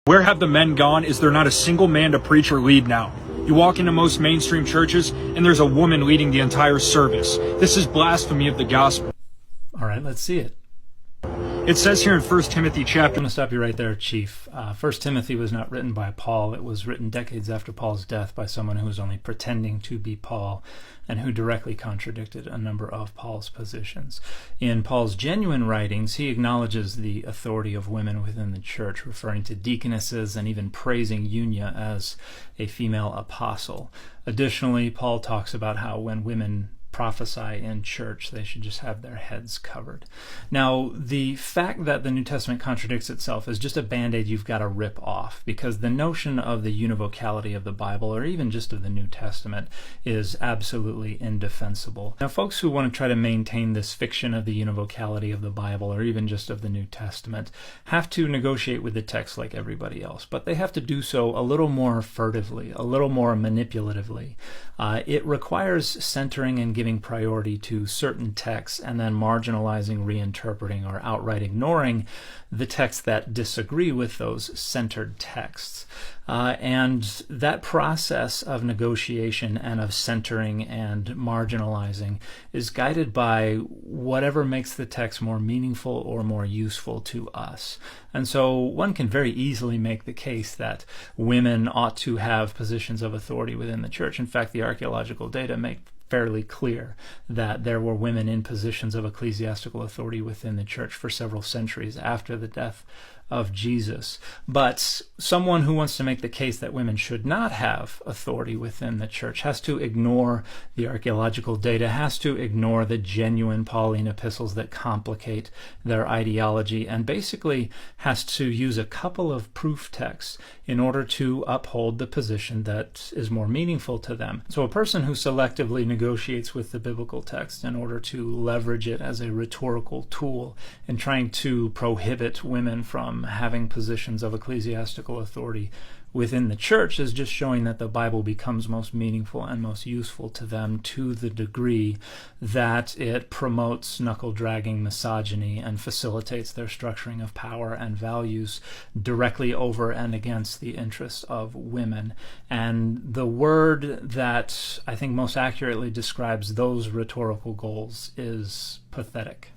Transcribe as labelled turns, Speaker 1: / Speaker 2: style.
Speaker 1: Where have the men gone? Is there not a single man to preach or lead now? You walk into most mainstream churches, and there's a woman leading the entire service. This is blasphemy of the gospel.
Speaker 2: All right, let's see it.
Speaker 1: It says here in 1 Timothy chapter...
Speaker 2: I'm going to stop you right there, Chief. 1 Timothy was not written by Paul. It was written decades after Paul's death by someone who was only pretending to be Paul and who directly contradicted a number of Paul's positions. In Paul's genuine writings, he acknowledges the authority of women within the church, referring to deaconesses and even praising Eunia as a female apostle. Additionally, Paul talks about how when women prophesy in church, they should just have their heads covered. Now, the fact that the New Testament contradicts itself is just a band-aid you've got to rip off, because the notion of the univocality of the Bible, or even just of the New Testament, is absolutely indefensible. Now, folks who want to try to maintain this fiction of the univocality of the Bible, or even just of the New Testament, have to negotiate with the text like everybody else, but they have to do so a little more furtively, a little more manipulatively. It requires centering and giving priority to certain texts and then marginalizing, reinterpreting, or outright ignoring the texts that disagree with those centered texts. And that process of negotiation and of centering and marginalizing is guided by whatever makes the text more meaningful or more useful to us. And so one can very easily make the case that women ought to have positions of authority within the church. In fact, the archaeological data make fairly clear that there were women in positions of ecclesiastical authority within the church for several centuries after the death of Jesus. But someone who wants to make the case that women should not have authority within the church has to ignore the archaeological data, has to ignore the genuine Pauline epistles that complicate their ideology, and basically has to use a couple of proof texts in order to uphold the position that is more meaningful to them. So a person who selectively negotiates with the biblical text in order to leverage it as a rhetorical tool in trying to prohibit women from having positions of ecclesiastical authority within the church is just showing that the Bible becomes most meaningful and most useful to them to the degree that it promotes knuckle-dragging misogyny and facilitates their structuring of power and values directly over and against the interests of women. And the word that I think most accurately describes those rhetorical goals is pathetic.